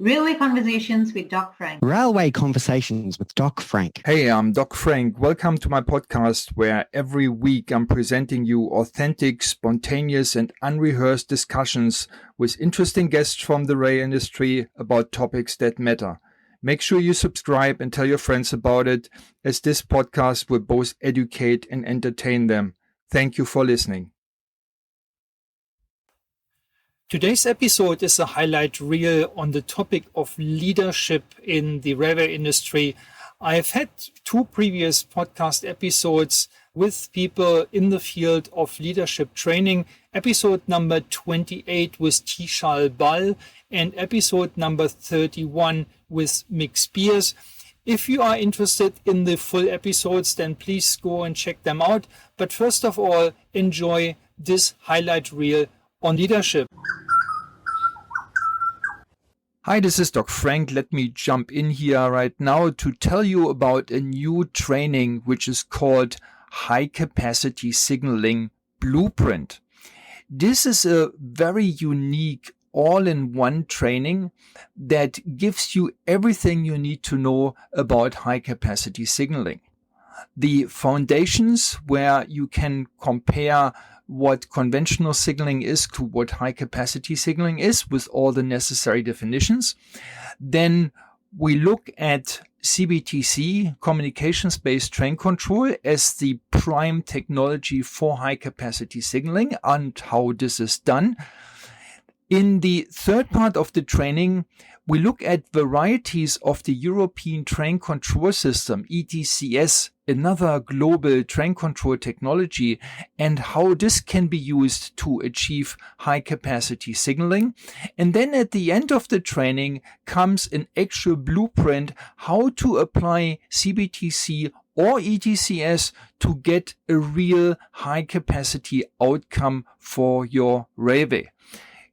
Railway Conversations with Doc Frank. Railway Conversations with Doc Frank. Hey, I'm Doc Frank. Welcome to my podcast where every week I'm presenting you authentic, spontaneous and unrehearsed discussions with interesting guests from the rail industry about topics that matter. Make sure you subscribe and tell your friends about it, as this podcast will both educate and entertain them. Thank you for listening. Today's episode is a highlight reel on the topic of leadership in the railway industry. I've had two previous podcast episodes with people in the field of leadership training. Episode number 28 with Teeshal Bal and episode number 31 with Mick Spiers. If you are interested in the full episodes, then please go and check them out. But first of all, enjoy this highlight reel on leadership. Hi, this is Doc Frank. Let me jump in here right now to tell you about a new training which is called High Capacity Signaling Blueprint. This is a very unique all-in-one training that gives you everything you need to know about high capacity signaling. The foundations where you can compare what conventional signaling is to what high capacity signaling is with all the necessary definitions. Then we look at CBTC, communications-based train control, as the prime technology for high capacity signaling and how this is done. In the third part of the training, we look at varieties of the European Train Control System, ETCS, another global train control technology, and how this can be used to achieve high-capacity signaling. And then at the end of the training comes an actual blueprint how to apply CBTC or ETCS to get a real high-capacity outcome for your railway.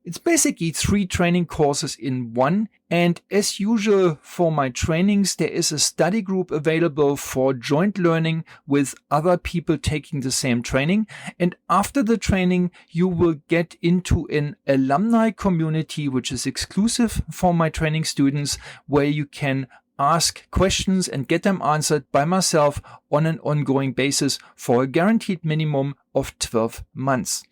It's basically 3 training courses in one, and as usual for my trainings, there is a study group available for joint learning with other people taking the same training. And after the training, you will get into an alumni community, which is exclusive for my training students, where you can ask questions and get them answered by myself on an ongoing basis for a guaranteed minimum of 12 months.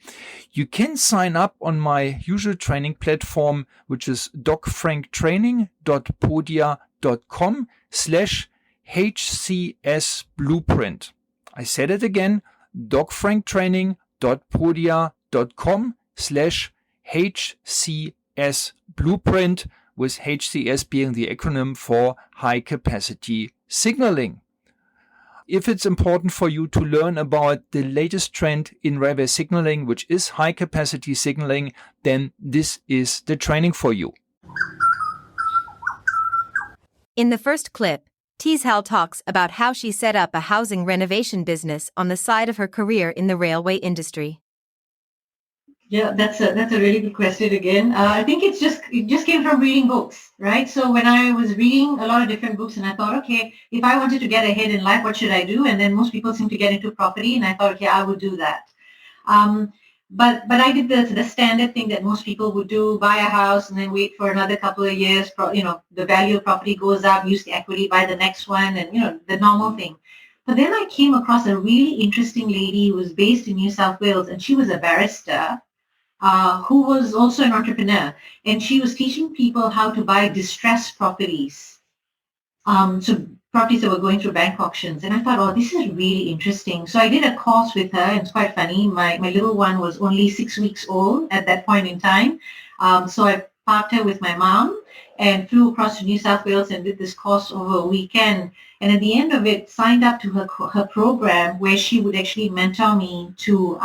You can sign up on my usual training platform, which is docfranktraining.podia.com/HCS Blueprint. I said it again, docfranktraining.podia.com/HCS Blueprint, with HCS being the acronym for High Capacity Signaling. If it's important for you to learn about the latest trend in railway signaling, which is high capacity signaling, then this is the training for you. In the first clip, Teeshal talks about how she set up a housing renovation business on the side of her career in the railway industry. Yeah, that's a really good question again. I think it just came from reading books, right? So when I was reading a lot of different books and I thought, okay, if I wanted to get ahead in life, what should I do? And then most people seem to get into property and I thought, okay, I would do that. But I did the standard thing that most people would do, buy a house and then wait for another couple of years, the value of property goes up, use the equity, buy the next one, and the normal thing. But then I came across a really interesting lady who was based in New South Wales, and she was a barrister who was also an entrepreneur, and she was teaching people how to buy distressed properties. So properties that were going through bank auctions. And I thought, oh, this is really interesting. So I did a course with her, and it's quite funny. My little one was only 6 weeks old at that point in time. So I parked her with my mom and flew across to New South Wales and did this course over a weekend. And at the end of it, signed up to her program where she would actually mentor me to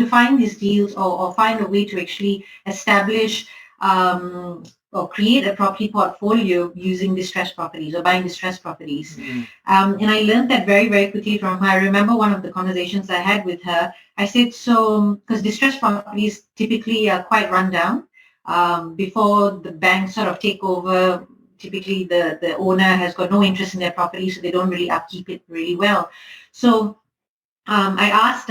find these deals or find a way to actually establish or create a property portfolio using distressed properties or buying distressed properties. Mm-hmm. And I learned that very, very quickly from her. I remember one of the conversations I had with her. I said, so, because distressed properties typically are quite run down. Before the banks sort of take over, typically the owner has got no interest in their property, so they don't really upkeep it really well. So I asked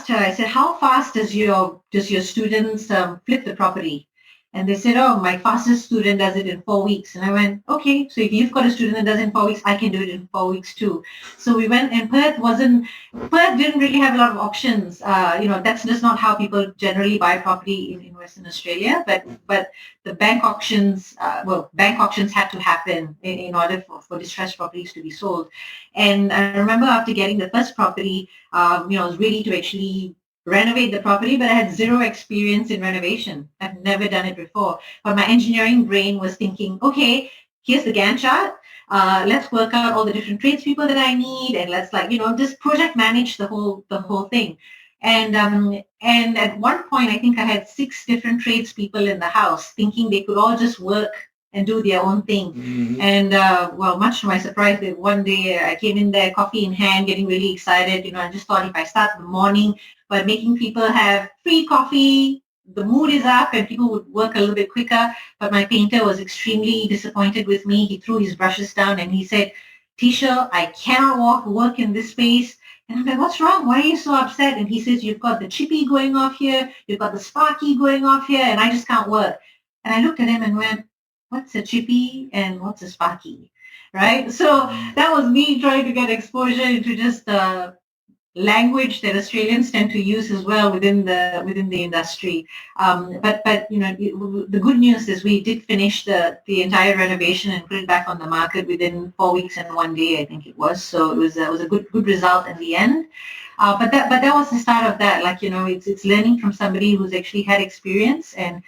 her, I said, how fast does your students flip the property? And they said, oh, my fastest student does it in 4 weeks. And I went, okay, so if you've got a student that does it in 4 weeks, I can do it in 4 weeks too. So we went, and Perth didn't really have a lot of options. That's just not how people generally buy property in Western Australia. But the bank auctions had to happen in order for distressed properties to be sold. And I remember after getting the first property, I was ready to actually renovate the property, but I had zero experience in renovation. I've never done it before. But my engineering brain was thinking, okay, here's the Gantt chart. Let's work out all the different tradespeople that I need, and let's just project manage the whole thing. And at one point, I think I had 6 different tradespeople in the house, thinking they could all just work and do their own thing. Mm-hmm. And much to my surprise, that one day I came in there, coffee in hand, getting really excited. I just thought if I start the morning by making people have free coffee, the mood is up and people would work a little bit quicker. But my painter was extremely disappointed with me. He threw his brushes down and he said, Teeshal, I cannot work in this space. And I'm like, what's wrong? Why are you so upset? And he says, you've got the chippy going off here, you've got the sparky going off here, and I just can't work. And I looked at him and went, what's a chippy and what's a sparky? Right? So that was me trying to get exposure into just language that Australians tend to use as well within the industry. But the good news is we did finish the entire renovation and put it back on the market within 4 weeks and 1 day, I think it was. So it was a good result in the end. But that was the start of that. It's learning from somebody who's actually had experience, and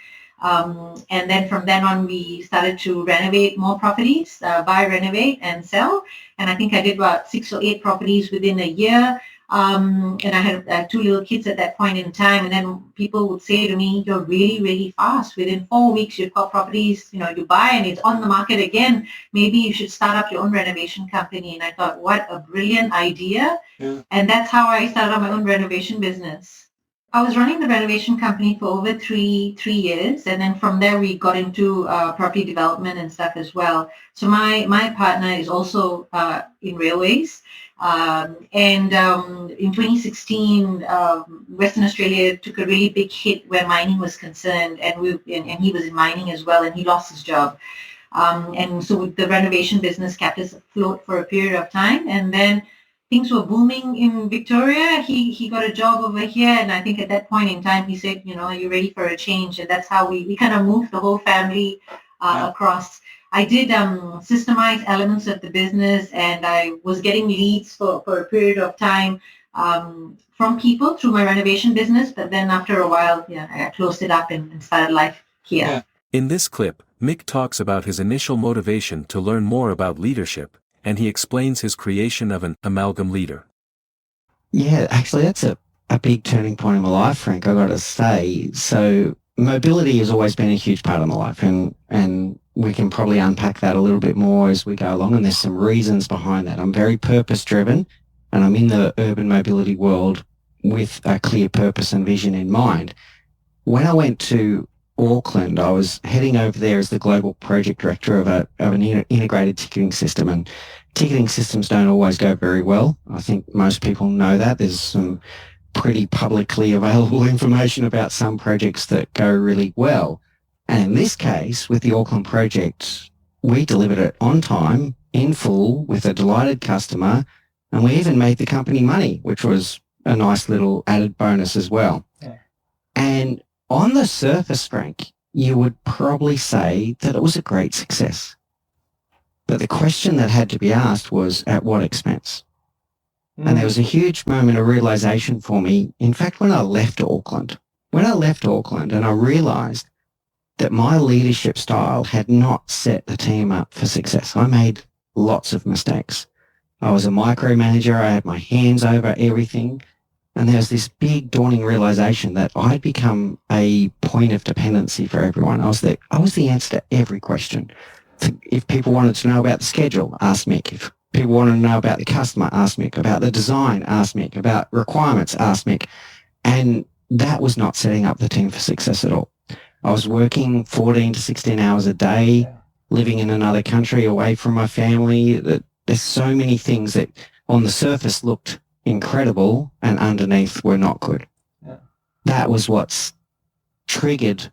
then from then on we started to renovate more properties, buy, renovate, and sell. And I think I did about 6 or 8 properties within a year. And I had 2 little kids at that point in time, and then people would say to me, you're really, really fast. Within 4 weeks, you've got properties, you buy and it's on the market again. Maybe you should start up your own renovation company. And I thought, what a brilliant idea. Yeah. And that's how I started up my own renovation business. I was running the renovation company for over three years, and then from there we got into property development and stuff as well. So my partner is also in railways. In 2016, Western Australia took a really big hit where mining was concerned, and he was in mining as well, and he lost his job. And so the renovation business kept us afloat for a period of time, and then things were booming in Victoria. He got a job over here, and I think at that point in time he said, are you ready for a change? And that's how we kind of moved the whole family across. I did systemize elements of the business, and I was getting leads for a period of time from people through my renovation business. But then after a while, I closed it up and started life here. Yeah. In this clip, Mick talks about his initial motivation to learn more about leadership, and he explains his creation of an amalgam leader. Yeah, actually, that's a big turning point in my life, Frank, I got to say. So mobility has always been a huge part of my life, and we can probably unpack that a little bit more as we go along, and there's some reasons behind that. I'm very purpose-driven, and I'm in the urban mobility world with a clear purpose and vision in mind. When I went to Auckland, I was heading over there as the global project director of an integrated ticketing system, and ticketing systems don't always go very well. I think most people know that. There's some pretty publicly available information about some projects that go really well. And in this case, with the Auckland project, we delivered it on time, in full, with a delighted customer, and we even made the company money, which was a nice little added bonus as well. Yeah. And on the surface, Frank, you would probably say that it was a great success. But the question that had to be asked was, at what expense? And there was a huge moment of realization for me, in fact, when I left Auckland. When I left Auckland and I realized that my leadership style had not set the team up for success. I made lots of mistakes. I was a micromanager. I had my hands over everything. And there was this big dawning realization that I'd become a point of dependency for everyone. I was the answer to every question. If people wanted to know about the schedule, ask Mick. If people wanted to know about the customer, ask Mick. About the design, ask Mick. About requirements, ask Mick. And that was not setting up the team for success at all. I was working 14 to 16 hours a day, living in another country away from my family. There's so many things that on the surface looked incredible and underneath were not good. Yeah. That was what's triggered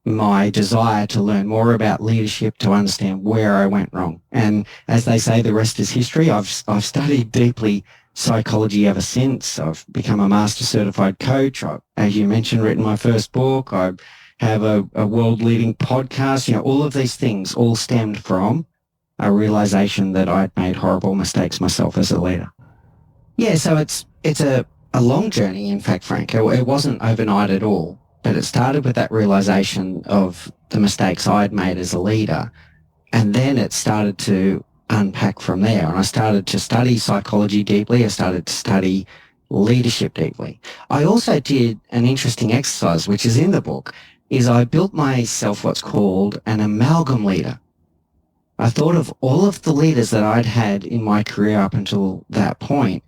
my desire to learn more about leadership, to understand where I went wrong. And as they say, the rest is history. I've studied deeply psychology ever since. I've become a master certified coach. I've, as you mentioned, written my first book. I have a world-leading podcast. You know, all of these things all stemmed from a realization that I'd made horrible mistakes myself as a leader. Yeah, so it's a long journey, in fact, Frank. It wasn't overnight at all, but it started with that realization of the mistakes I'd made as a leader. And then it started to unpack from there. And I started to study psychology deeply. I started to study leadership deeply. I also did an interesting exercise, which is in the book, is I built myself what's called an amalgam leader. I thought of all of the leaders that I'd had in my career up until that point,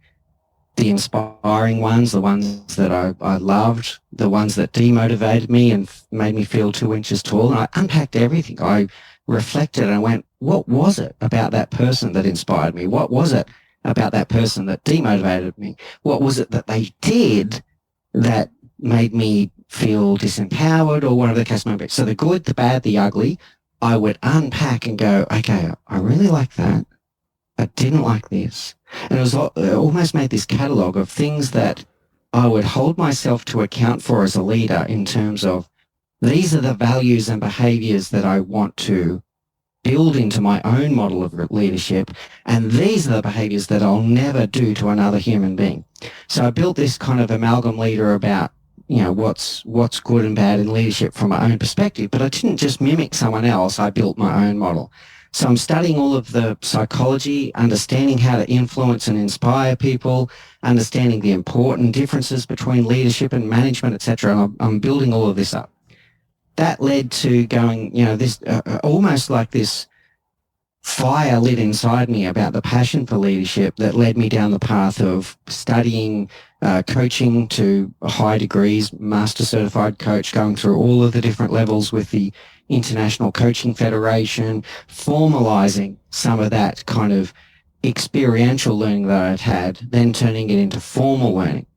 the inspiring ones, the ones that I loved, the ones that demotivated me and made me feel 2 inches tall. And I unpacked everything. I reflected and I went, what was it about that person that inspired me? What was it about that person that demotivated me? What was it that they did that made me feel disempowered or whatever the case may be? So the good, the bad, the ugly, I would unpack and go, okay, I really like that. I didn't like this. And it almost made this catalogue of things that I would hold myself to account for as a leader in terms of these are the values and behaviours that I want to build into my own model of leadership, and these are the behaviours that I'll never do to another human being. So I built this kind of amalgam leader about, you know, what's good and bad in leadership from my own perspective, but I didn't just mimic someone else, I built my own model. So I'm studying all of the psychology, understanding how to influence and inspire people, understanding the important differences between leadership and management, etc. And I'm building all of this up. That led to going, you know, this almost like this fire lit inside me about the passion for leadership that led me down the path of studying coaching to high degrees, master certified coach, going through all of the different levels with the International Coaching Federation, formalizing some of that kind of experiential learning that I'd had, then turning it into formal learning.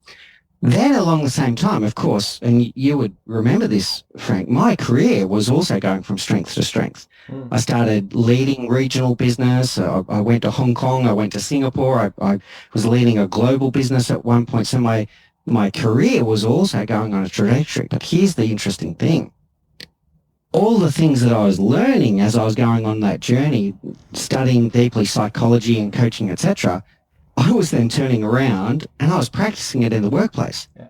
Then along the same time, of course, and you would remember this, Frank, my career was also going from strength to strength. I started leading regional business. I went to Hong Kong. I went to Singapore. I was leading a global business at one point. So my career was also going on a trajectory. But here's the interesting thing. All the things that I was learning as I was going on that journey, studying deeply psychology and coaching, etc., I was then turning around and I was practicing it in the workplace. Yeah.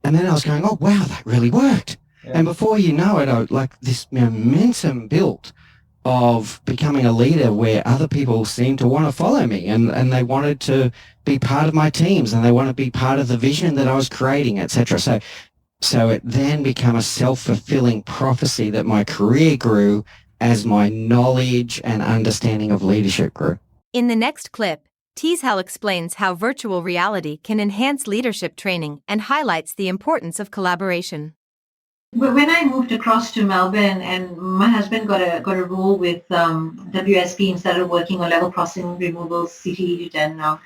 And then I was going, oh, wow, that really worked. Yeah. And before you know it, like this momentum built of becoming a leader where other people seemed to want to follow me and they wanted to be part of my teams and they want to be part of the vision that I was creating, etc. So it then became a self-fulfilling prophecy that my career grew as my knowledge and understanding of leadership grew. In the next clip, Teeshal explains how virtual reality can enhance leadership training and highlights the importance of collaboration. When I moved across to Melbourne and my husband got a role with WSP and started working on level crossing removals, CTE to 10 now.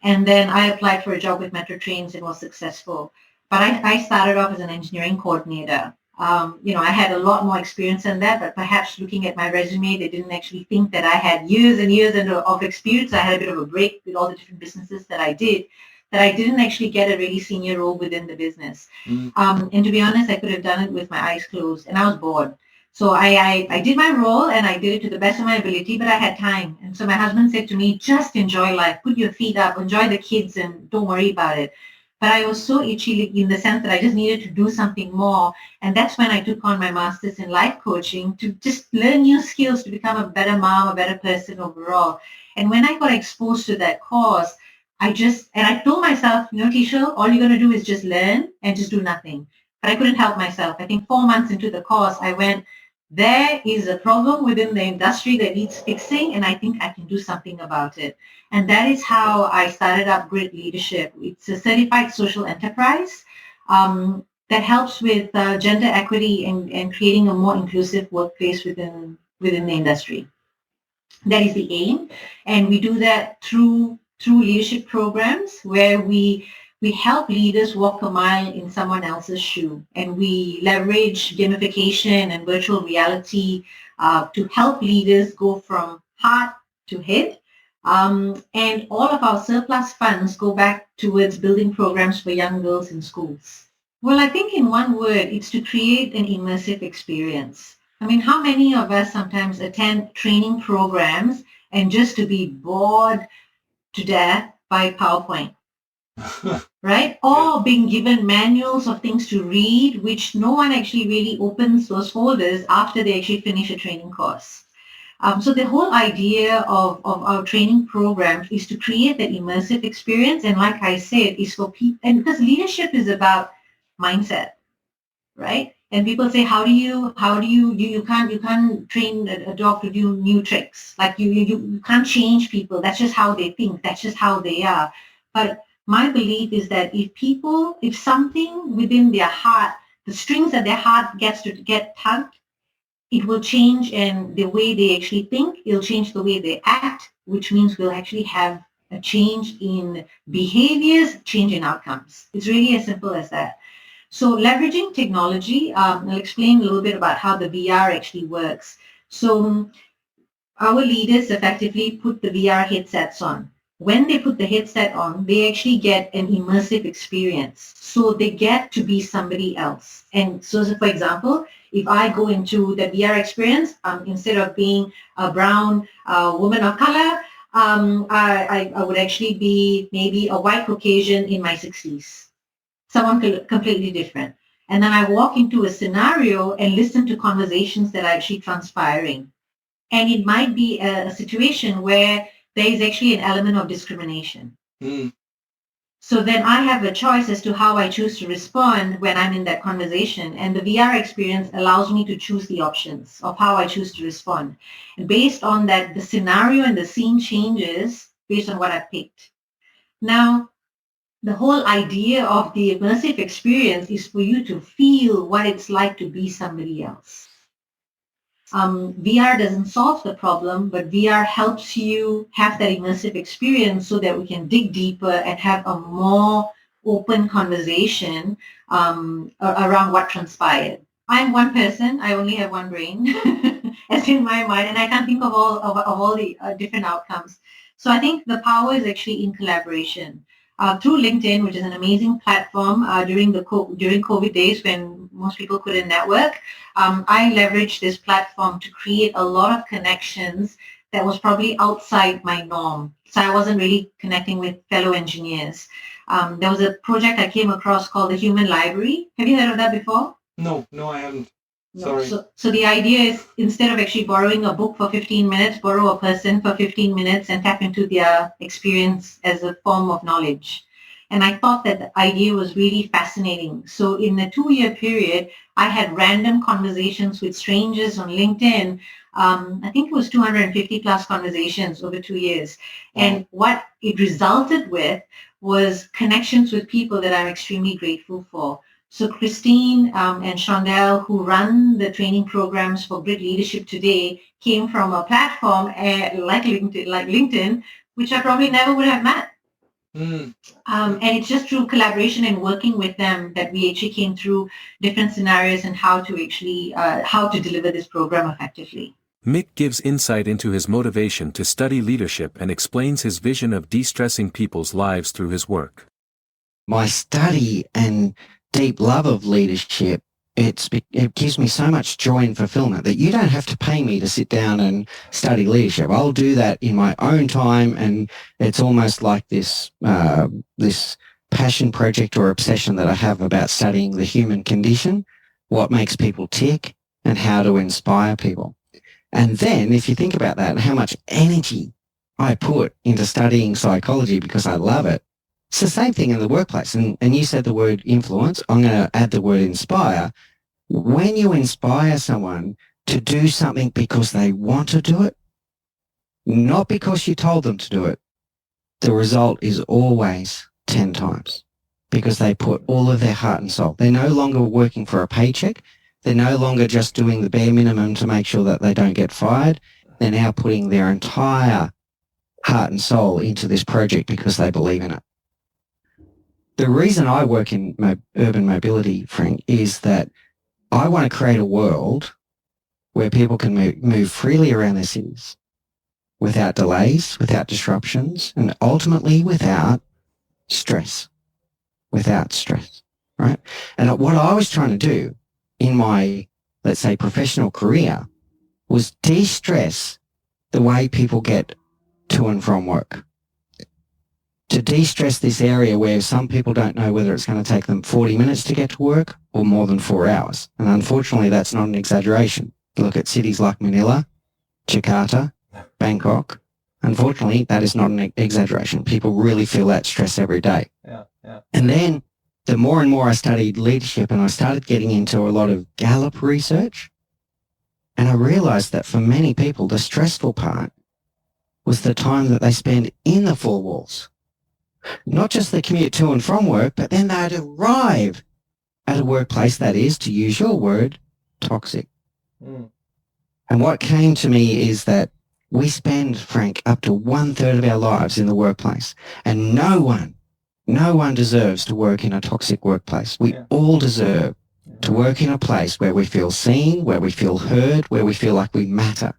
And then I applied for a job with Metro Trains and was successful. But I started off as an engineering coordinator. I had a lot more experience than that, but perhaps looking at my resume, they didn't actually think that I had years and years of experience. I had a bit of a break with all the different businesses that I did, that I didn't actually get a really senior role within the business. And to be honest, I could have done it with my eyes closed, and I was bored. So I did my role, and I did it to the best of my ability, but I had time. And so my husband said to me, just enjoy life, put your feet up, enjoy the kids, and don't worry about it. But I was so itchy in the sense that I just needed to do something more. And that's when I took on my master's in life coaching to just learn new skills to become a better mom, a better person overall. And when I got exposed to that course, I told myself, Teeshal, all you're going to do is just learn and just do nothing. But I couldn't help myself. I think 4 months into the course, I went, there is a problem within the industry that needs fixing, and I think I can do something about it. And that is how I started up Grit Leadership. It's a certified social enterprise that helps with gender equity and creating a more inclusive workplace within the industry. That is the aim. And we do that through leadership programs where we we help leaders walk a mile in someone else's shoe, and we leverage gamification and virtual reality to help leaders go from heart to head. And all of our surplus funds go back towards building programs for young girls in schools. Well, I think in one word, it's to create an immersive experience. I mean, how many of us sometimes attend training programs and just to be bored to death by PowerPoint, right? Or being given manuals of things to read, which no one actually really opens those folders after they actually finish a training course. So the whole idea of our training programs is to create that immersive experience. And like I said, is for people, and because leadership is about mindset, right? And people say, you can't train a dog to do new tricks. Like you can't change people. That's just how they think. That's just how they are. But my belief is that if something within their heart, the strings that their heart gets to get tugged, it will change, and the way they actually think, it'll change the way they act, which means we'll actually have a change in behaviors, change in outcomes. It's really as simple as that. So leveraging technology, I'll explain a little bit about how the VR actually works. So our leaders effectively put the VR headsets on. When they put the headset on, they actually get an immersive experience. So they get to be somebody else. And so for example, if I go into the VR experience, instead of being a brown woman of color, I would actually be maybe a white Caucasian in my 60s, someone completely different. And then I walk into a scenario and listen to conversations that are actually transpiring. And it might be a situation where there is actually an element of discrimination. So then I have a choice as to how I choose to respond when I'm in that conversation. And the VR experience allows me to choose the options of how I choose to respond. And based on that, the scenario and the scene changes based on what I picked. Now, the whole idea of the immersive experience is for you to feel what it's like to be somebody else. VR doesn't solve the problem, but VR helps you have that immersive experience so that we can dig deeper and have a more open conversation around what transpired. I'm one person. I only have one brain, as in my mind, and I can't think of all the different outcomes. So I think the power is actually in collaboration. Through LinkedIn, which is an amazing platform during COVID days when most people couldn't network, I leveraged this platform to create a lot of connections that was probably outside my norm. So I wasn't really connecting with fellow engineers. There was a project I came across called the Human Library. Have you heard of that before? No, I haven't. No. So the idea is, instead of actually borrowing a book for 15 minutes, borrow a person for 15 minutes and tap into their experience as a form of knowledge. And I thought that the idea was really fascinating. So in a 2-year period, I had random conversations with strangers on LinkedIn. I think it was 250 plus conversations over 2 years. And what it resulted with was connections with people that I'm extremely grateful for. So Christine and Shondell, who run the training programs for Grid Leadership today, came from a platform like LinkedIn, which I probably never would have met. And it's just through collaboration and working with them that we actually came through different scenarios and how to deliver this program effectively. Mick gives insight into his motivation to study leadership and explains his vision of de-stressing people's lives through his work. My study and deep love of leadership, it gives me so much joy and fulfillment that you don't have to pay me to sit down and study leadership. I'll do that in my own time, and it's almost like this passion project or obsession that I have about studying the human condition, what makes people tick, and how to inspire people. And then if you think about that and how much energy I put into studying psychology because I love it, it's the same thing in the workplace. And you said the word influence. I'm going to add the word inspire. When you inspire someone to do something because they want to do it, not because you told them to do it, the result is always 10 times because they put all of their heart and soul. They're no longer working for a paycheck. They're no longer just doing the bare minimum to make sure that they don't get fired. They're now putting their entire heart and soul into this project because they believe in it. the reason I work in urban mobility, Frank, is that I want to create a world where people can move freely around their cities without delays, without disruptions, and ultimately without stress. Right? And what I was trying to do in my, let's say, professional career was de-stress the way people get to and from work. To de-stress this area where some people don't know whether it's going to take them 40 minutes to get to work or more than 4 hours. And unfortunately, that's not an exaggeration. Look at cities like Manila, Jakarta, Bangkok. Unfortunately, that is not an exaggeration. People really feel that stress every day. Yeah. And then the more and more I studied leadership and I started getting into a lot of Gallup research, and I realized that for many people, the stressful part was the time that they spend in the four walls. Not just the commute to and from work, but then they'd arrive at a workplace that is, to use your word, toxic. And what came to me is that we spend, Frank, up to 1/3 of our lives in the workplace, and no one deserves to work in a toxic workplace. We all deserve to work in a place where we feel seen, where we feel heard, where we feel like we matter,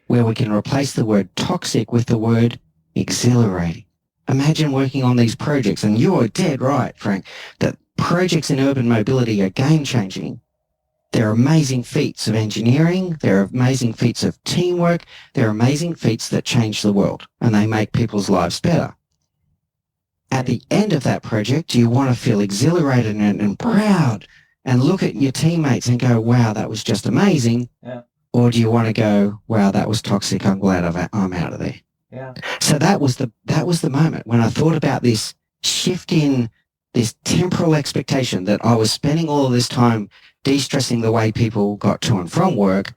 where we can replace the word toxic with the word exhilarating. Imagine working on these projects, and you're dead right, Frank, that projects in urban mobility are game-changing. They're amazing feats of engineering, they're amazing feats of teamwork, they're amazing feats that change the world, and they make people's lives better. At the end of that project, do you want to feel exhilarated and proud and look at your teammates and go, wow, that was just amazing? Yeah. Or do you want to go, wow, that was toxic, I'm glad I'm out of there? Yeah. So that was the moment when I thought about this shift in this temporal expectation that I was spending all of this time de-stressing the way people got to and from work,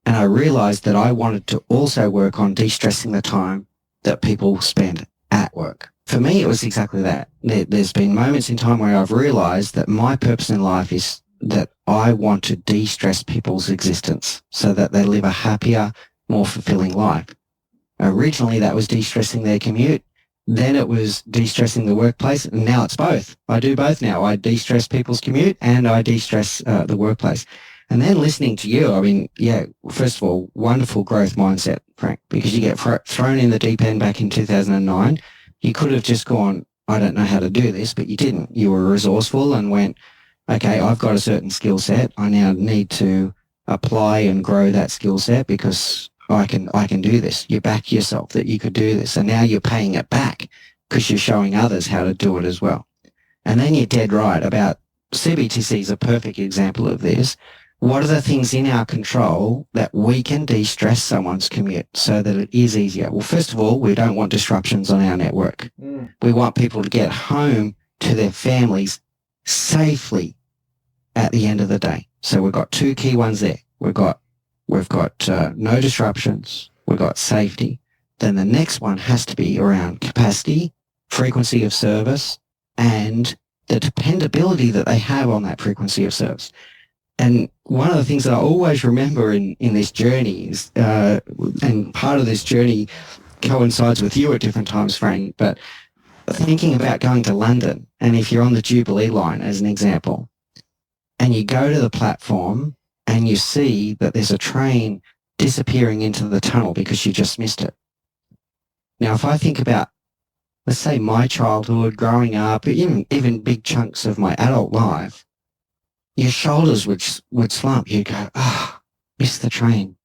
and I realized that I wanted to also work on de-stressing the time that people spend at work. For me, it was exactly that. There's been moments in time where I've realized that my purpose in life is that I want to de-stress people's existence so that they live a happier, more fulfilling life. Originally, that was de-stressing their commute. Then it was de-stressing the workplace, and now it's both. I do both now. I de-stress people's commute and I de-stress the workplace. And then listening to you, I mean, yeah, first of all, wonderful growth mindset, Frank, because you get thrown in the deep end back in 2009. You could have just gone, I don't know how to do this, but you didn't. You were resourceful and went, okay, I've got a certain skill set. I now need to apply and grow that skill set because I can do this. You back yourself that you could do this. And now you're paying it back because you're showing others how to do it as well. And then you're dead right about CBTC is a perfect example of this. What are the things in our control that we can de-stress someone's commute so that it is easier? Well, first of all, we don't want disruptions on our network. We want people to get home to their families safely at the end of the day. So we've got two key ones there. We've got no disruptions. We've got safety. Then the next one has to be around capacity, frequency of service, and the dependability that they have on that frequency of service. And one of the things that I always remember in this journey is, and part of this journey coincides with you at different times, Frank, but thinking about going to London, and if you're on the Jubilee line as an example, and you go to the platform and you see that there's a train disappearing into the tunnel because you just missed it. Now, if I think about, let's say, my childhood, growing up, even big chunks of my adult life, your shoulders would slump. You'd go, missed the train.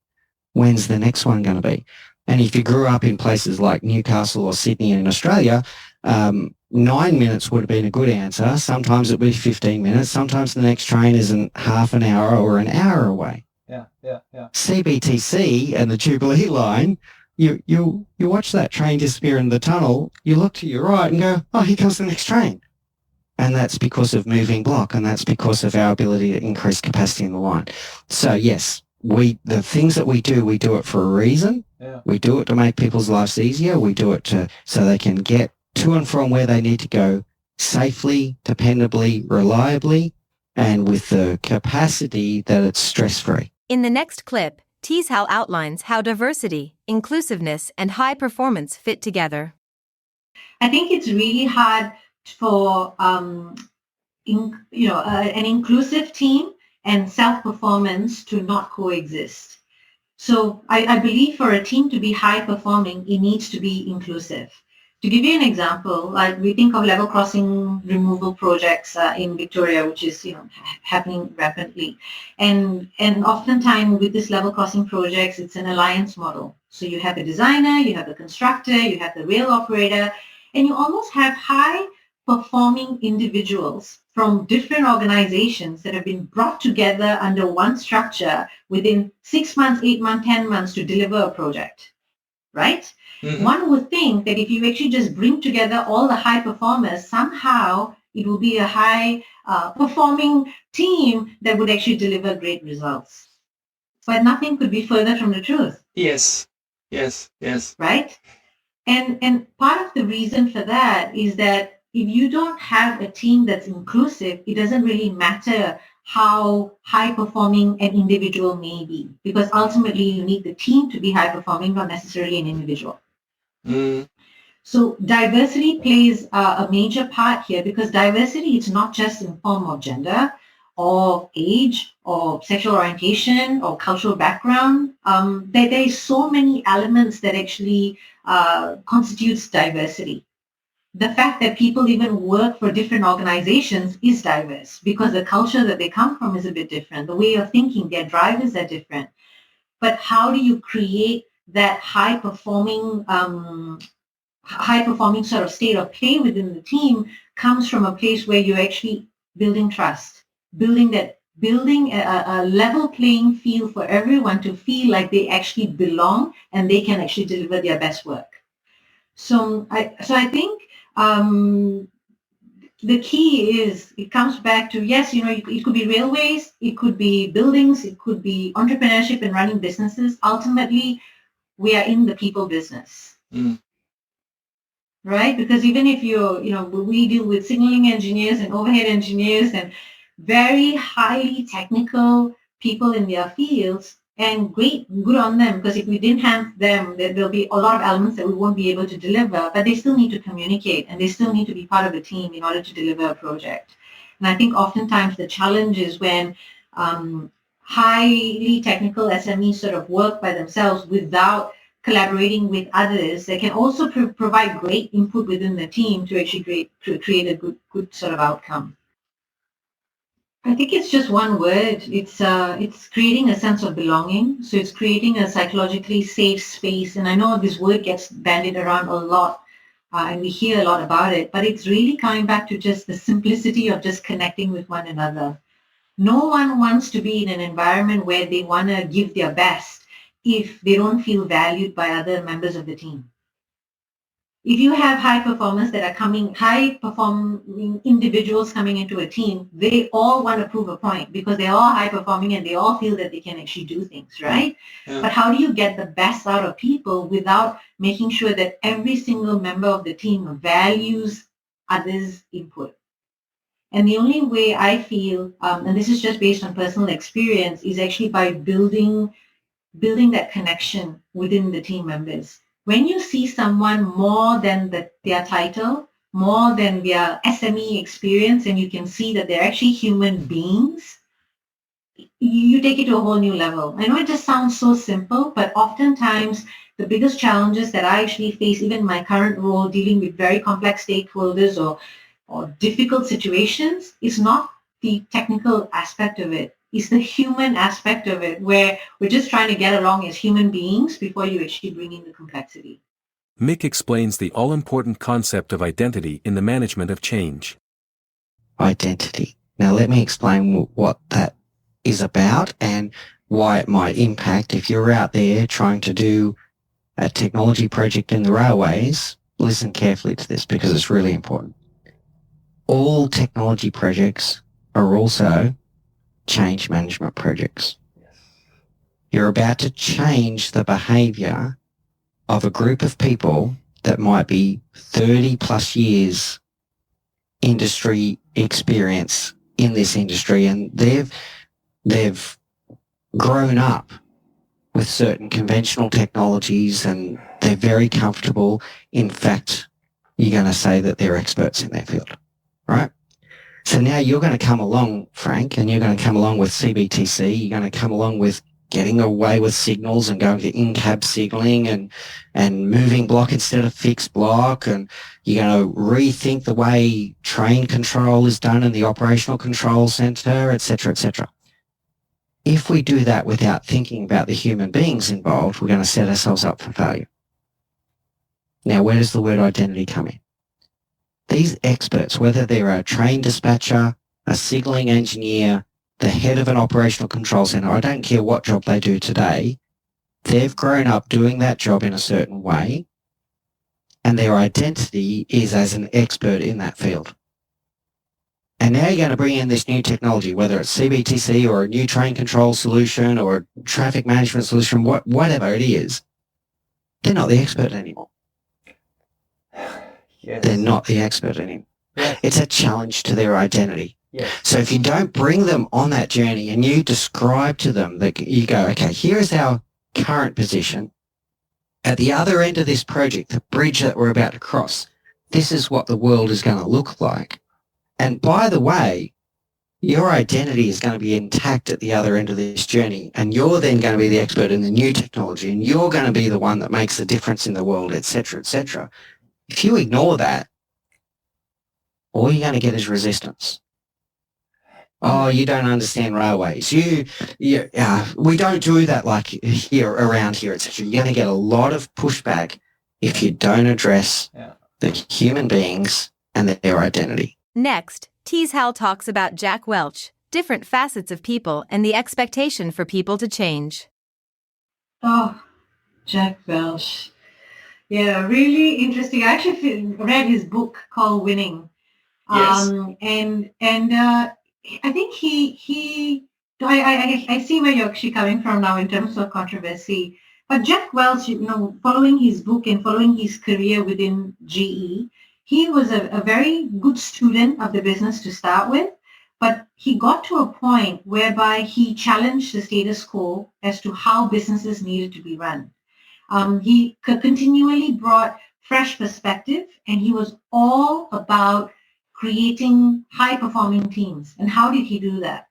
When's the next one going to be? And if you grew up in places like Newcastle or Sydney in Australia, 9 minutes would have been a good answer. Sometimes it would be 15 minutes. Sometimes the next train isn't half an hour or an hour away. Yeah. CBTC and the Jubilee line, you watch that train disappear in the tunnel, you look to your right and go, oh, here comes the next train. And that's because of moving block, and that's because of our ability to increase capacity in the line. So yes, the things that we do it for a reason. Yeah. We do it to make people's lives easier. We do it so they can get to and from where they need to go safely, dependably, reliably, and with the capacity that it's stress-free. In the next clip, Teeshal outlines how diversity, inclusiveness, and high performance fit together. I think it's really hard for an inclusive team and self-performance to not coexist. So I believe for a team to be high performing, it needs to be inclusive. To give you an example, like we think of level crossing removal projects in Victoria, which is happening rapidly, and oftentimes with this level crossing projects, it's an alliance model. So you have a designer, you have a constructor, you have the rail operator, and you almost have high performing individuals from different organizations that have been brought together under one structure within 6 months, 8 months, 10 months to deliver a project, right? Mm-hmm. One would think that if you actually just bring together all the high performers, somehow it will be a high performing team that would actually deliver great results. But nothing could be further from the truth. Yes. Right? And part of the reason for that is that if you don't have a team that's inclusive, it doesn't really matter how high performing an individual may be, because ultimately you need the team to be high performing, not necessarily an individual. Mm. So diversity plays a major part here, because diversity is not just in form of gender or age or sexual orientation or cultural background. There is so many elements that actually constitutes diversity. The fact that people even work for different organizations is diverse, because the culture that they come from is a bit different. The way of thinking, their drivers are different. But how do you create that high performing sort of state of play within the team comes from a place where you're actually building trust, building a level playing field for everyone to feel like they actually belong and they can actually deliver their best work. So I think the key is, it comes back to, yes, it could be railways, it could be buildings, it could be entrepreneurship and running businesses. Ultimately, we are in the people business. Mm. Right? Because even if we deal with signaling engineers and overhead engineers and very highly technical people in their fields, and good on them, because if we didn't have them, there'll be a lot of elements that we won't be able to deliver, but they still need to communicate and they still need to be part of a team in order to deliver a project. And I think oftentimes the challenge is when highly technical SMEs sort of work by themselves without collaborating with others. They can also provide great input within the team to actually create a good sort of outcome. I think it's just one word. It's creating a sense of belonging. So it's creating a psychologically safe space. And I know this word gets bandied around a lot, and we hear a lot about it, but it's really coming back to just the simplicity of just connecting with one another. No one wants to be in an environment where they want to give their best if they don't feel valued by other members of the team. If you have high performing individuals coming into a team, they all want to prove a point because they're all high performing and they all feel that they can actually do things, right? Yeah. But how do you get the best out of people without making sure that every single member of the team values others' input? And the only way I feel, and this is just based on personal experience, is actually by building that connection within the team members. When you see someone more than their title, more than their SME experience, and you can see that they're actually human beings, you take it to a whole new level. I know it just sounds so simple, but oftentimes the biggest challenges that I actually face, even in my current role, dealing with very complex stakeholders or difficult situations, is not the technical aspect of it. It's the human aspect of it, where we're just trying to get along as human beings before you actually bring in the complexity. Mick explains the all-important concept of identity in the management of change. Identity. Now let me explain what that is about and why it might impact if you're out there trying to do a technology project in the railways. Listen carefully to this because it's really important. All technology projects are also change management projects. You're about to change the behavior of a group of people that might be 30 plus years industry experience in this industry, and they've grown up with certain conventional technologies and they're very comfortable. In fact, you're going to say that they're experts in their field, right? So now you're going to come along, Frank, and you're going to come along with CBTC. You're going to come along with getting away with signals and going to in-cab signaling and moving block instead of fixed block. And you're going to rethink the way train control is done in the operational control center, et cetera, et cetera. If we do that without thinking about the human beings involved, we're going to set ourselves up for failure. Now, where does the word identity come in? These experts, whether they're a train dispatcher, a signaling engineer, the head of an operational control center, I don't care what job they do today, they've grown up doing that job in a certain way, and their identity is as an expert in that field. And now you're going to bring in this new technology, whether it's CBTC or a new train control solution or a traffic management solution, whatever it is, they're not the expert anymore. Yes. They're not the expert anymore. Yes. It's a challenge to their identity. Yes. So if you don't bring them on that journey and you describe to them that you go, okay, here is our current position. At the other end of this project, the bridge that we're about to cross, this is what the world is going to look like. And by the way, your identity is going to be intact at the other end of this journey, and you're then going to be the expert in the new technology, and you're going to be the one that makes the difference in the world, et cetera, et cetera. If you ignore that, all you're going to get is resistance. Oh, you don't understand railways. We don't do that like here, around here, etc. You're going to get a lot of pushback if you don't address the human beings and their identity. Next, Teeshal talks about Jack Welch, different facets of people, and the expectation for people to change. Oh, Jack Welch. Yeah, really interesting. I actually read his book called Winning. Yes. I think I see where you're actually coming from now in terms of controversy. But Jack Welch, following his book and following his career within GE, he was a very good student of the business to start with, but he got to a point whereby he challenged the status quo as to how businesses needed to be run. He continually brought fresh perspective, and he was all about creating high-performing teams. And how did he do that?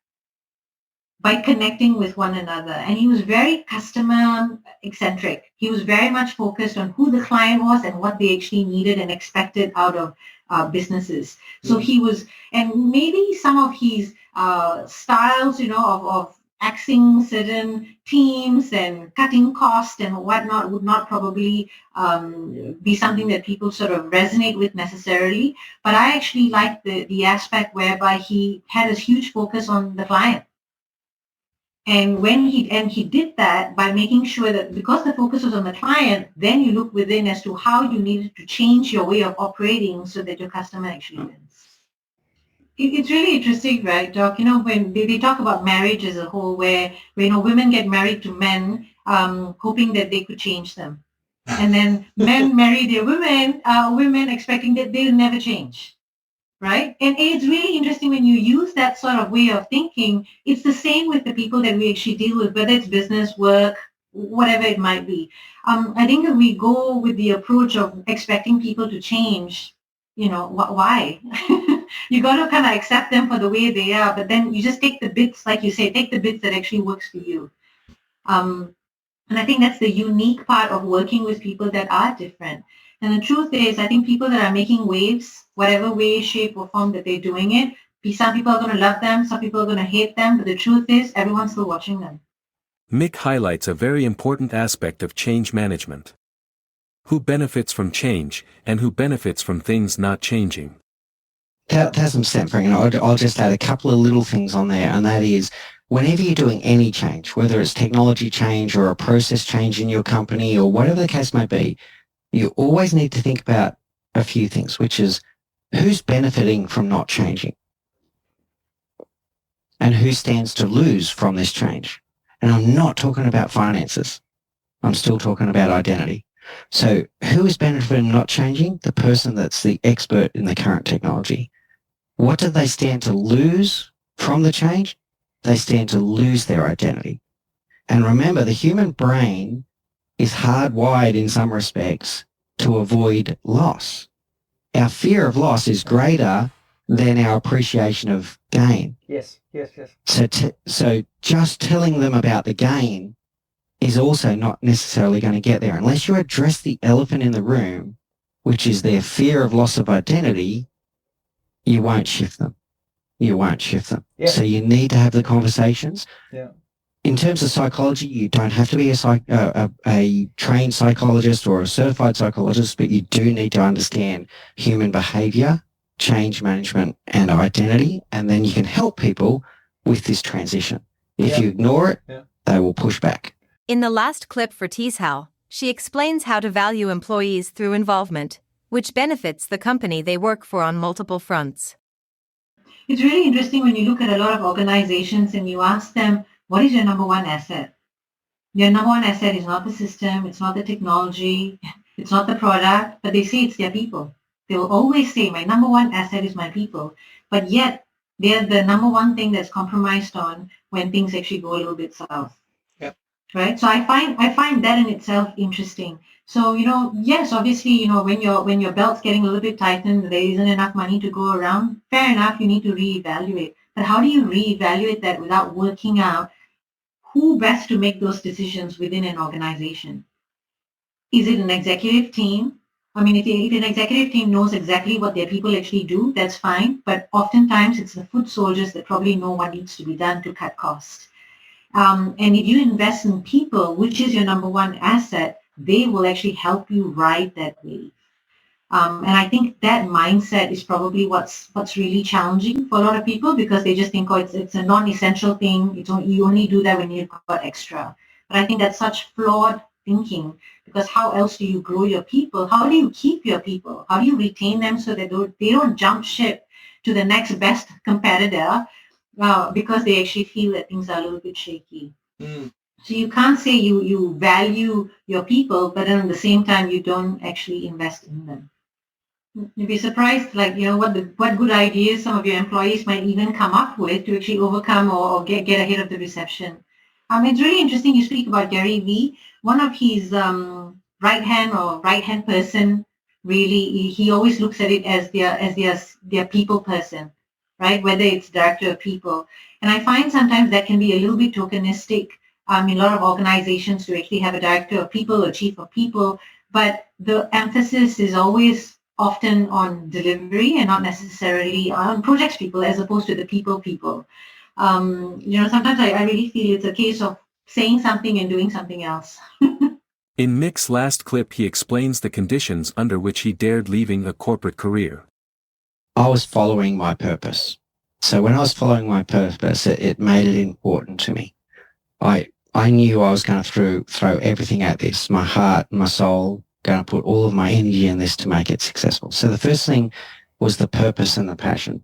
By connecting with one another. And he was very customer-eccentric. He was very much focused on who the client was and what they actually needed and expected out of businesses. So he was, and maybe some of his styles, of axing certain teams and cutting costs and whatnot would not probably be something that people sort of resonate with necessarily. But I actually like the aspect whereby he had a huge focus on the client. And when he did that by making sure that because the focus was on the client, then you look within as to how you needed to change your way of operating so that your customer actually wins. It's really interesting, right, Doc? When they talk about marriage as a whole, where women get married to men, hoping that they could change them, and then men marry their women expecting that they'll never change, right? And it's really interesting when you use that sort of way of thinking. It's the same with the people that we actually deal with, whether it's business, work, whatever it might be. I think if we go with the approach of expecting people to change, why? You got to kind of accept them for the way they are, but then you just take the bits, like you say, take the bits that actually works for you. And I think that's the unique part of working with people that are different. And the truth is, I think people that are making waves, whatever way, shape, or form that they're doing it, some people are going to love them, some people are going to hate them, but the truth is, everyone's still watching them. Mick highlights a very important aspect of change management. Who benefits from change, and who benefits from things not changing? 1,000%, Frank. And I'll just add a couple of little things on there, and that is, whenever you're doing any change, whether it's technology change or a process change in your company or whatever the case may be, you always need to think about a few things, which is who's benefiting from not changing and who stands to lose from this change. And I'm not talking about finances. I'm still talking about identity. So who is benefiting from not changing? The person that's the expert in the current technology. What do they stand to lose from the change? They stand to lose their identity. And remember, the human brain is hardwired in some respects to avoid loss. our fear of loss is greater than our appreciation of gain. Yes. So just telling them about the gain is also not necessarily going to get there. Unless you address the elephant in the room, which is their fear of loss of identity, you won't shift them. Yeah. So you need to have the conversations. Yeah. In terms of psychology, you don't have to be a trained psychologist or a certified psychologist, but you do need to understand human behavior, change management, and identity, and then you can help people with this transition. If you ignore it, they will push back. In the last clip for Teeshal, she explains how to value employees through involvement, which benefits the company they work for on multiple fronts. It's really interesting when you look at a lot of organizations and you ask them, what is your number one asset? Your number one asset is not the system, it's not the technology, it's not the product, but they say it's their people. They will always say, my number one asset is my people. But yet, they're the number one thing that's compromised on when things actually go a little bit south. Yep. Right? So I find that in itself interesting. So, yes, obviously, when your belt's getting a little bit tightened, there isn't enough money to go around, fair enough, you need to reevaluate. But how do you reevaluate that without working out who best to make those decisions within an organization? Is it an executive team? I mean, if an executive team knows exactly what their people actually do, that's fine. But oftentimes it's the foot soldiers that probably know what needs to be done to cut costs. And if you invest in people, which is your number one asset, they will actually help you ride that wave. And I think that mindset is probably what's really challenging for a lot of people, because they just think, it's a non-essential thing. You only do that when you've got extra. But I think that's such flawed thinking, because how else do you grow your people? How do you keep your people? How do you retain them so that they don't jump ship to the next best competitor because they actually feel that things are a little bit shaky? So you can't say you value your people, but then at the same time you don't actually invest in them. You'd be surprised, what good ideas some of your employees might even come up with to actually overcome or get ahead of the reception. It's really interesting you speak about Gary Vee. One of his right-hand person, really, he always looks at it as their people person, right? Whether it's director of people. And I find sometimes that can be a little bit tokenistic in a lot of organizations to actually have a director of people or chief of people, but the emphasis is always often on delivery and not necessarily on projects people as opposed to the people. Sometimes I really feel it's a case of saying something and doing something else. In Mick's last clip, he explains the conditions under which he dared leaving a corporate career. I was following my purpose. So when I was following my purpose, it made it important to me. I knew I was going to throw everything at this, my heart, my soul, going to put all of my energy in this to make it successful. So the first thing was the purpose and the passion.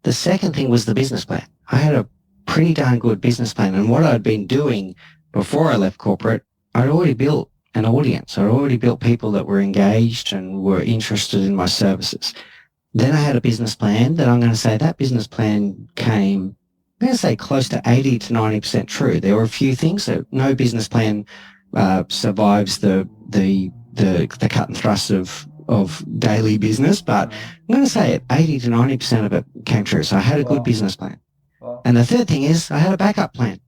The second thing was the business plan. I had a pretty darn good business plan, and what I'd been doing before I left corporate, I'd already built an audience. I'd already built people that were engaged and were interested in my services. Then I had a business plan that I'm going to say that business plan came, I'm going to say close to 80 to 90% true. There were a few things that no business plan survives the cut and thrust of daily business, but I'm going to say 80 to 90% of it came true. So I had a good business plan. And the third thing is I had a backup plan.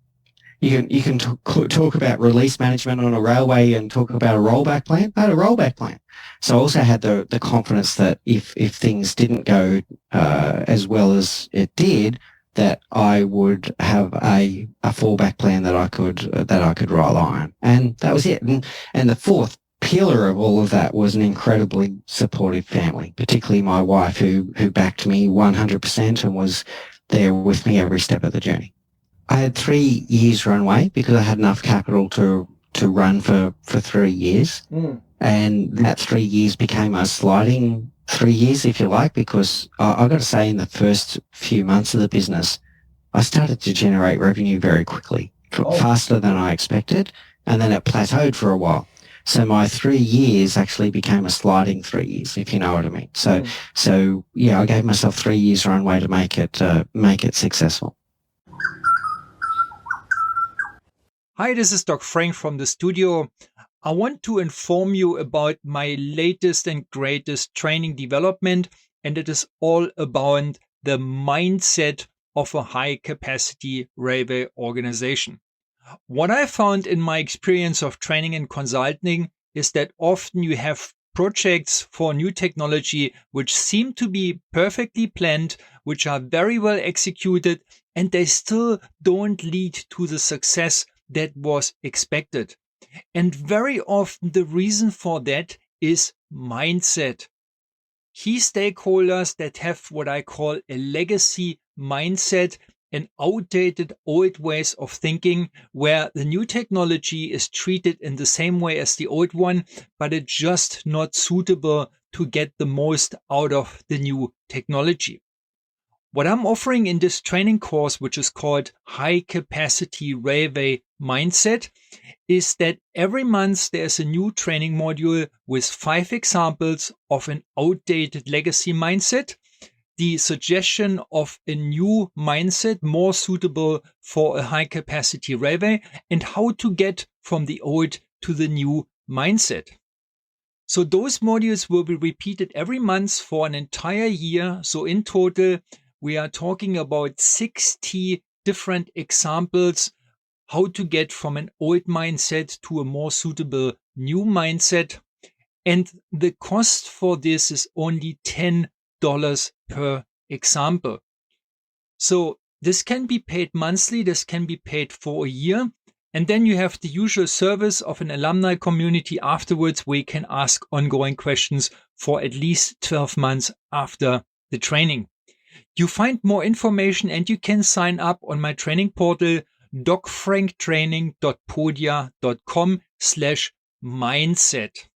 You can talk about release management on a railway and talk about a rollback plan. I had a rollback plan. So I also had the confidence that if things didn't go as well as it did, that I would have a fallback plan that I could rely on. And that was it. And the fourth pillar of all of that was an incredibly supportive family, particularly my wife, who backed me 100% and was there with me every step of the journey. I had 3 years runway because I had enough capital to run for 3 years. And that 3 years became a sliding 3 years, if you like, because I've got to say in the first few months of the business, I started to generate revenue very quickly, faster than I expected, and then it plateaued for a while. So my 3 years actually became a sliding 3 years, if you know what I mean. So yeah, I gave myself 3 years runway to make it successful. Hi, this is Doc Frank from the studio. I want to inform you about my latest and greatest training development, and it is all about the mindset of a high capacity railway organization. What I found in my experience of training and consulting is that often you have projects for new technology which seem to be perfectly planned, which are very well executed, and they still don't lead to the success that was expected. And very often the reason for that is mindset. Key stakeholders that have what I call a legacy mindset, an outdated old ways of thinking where the new technology is treated in the same way as the old one, but it's just not suitable to get the most out of the new technology. What I'm offering in this training course, which is called High Capacity Railway Mindset, is that every month there's a new training module with 5 examples of an outdated legacy mindset, the suggestion of a new mindset more suitable for a high capacity railway, and how to get from the old to the new mindset. So those modules will be repeated every month for an entire year. So in total, we are talking about 60 different examples how to get from an old mindset to a more suitable new mindset. And the cost for this is only $10 per example. So this can be paid monthly, this can be paid for a year. And then you have the usual service of an alumni community afterwards where you can ask ongoing questions for at least 12 months after the training. You find more information and you can sign up on my training portal docfranktraining.podia.com/mindset.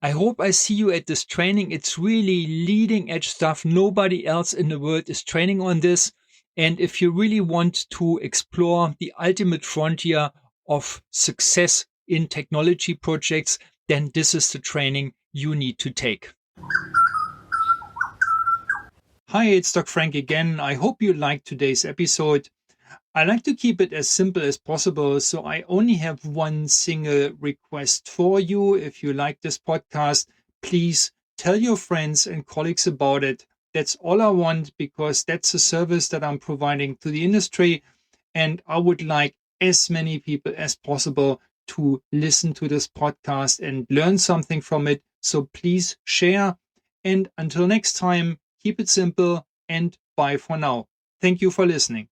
I hope I see you at this training. It's really leading edge stuff. Nobody else in the world is training on this. And if you really want to explore the ultimate frontier of success in technology projects, then this is the training you need to take. Hi, it's Doc Frank again. I hope you liked today's episode. I like to keep it as simple as possible, so I only have one single request for you. If you like this podcast, please tell your friends and colleagues about it. That's all I want, because that's a service that I'm providing to the industry, and I would like as many people as possible to listen to this podcast and learn something from it. So please share, and until next time, keep it simple and bye for now. Thank you for listening.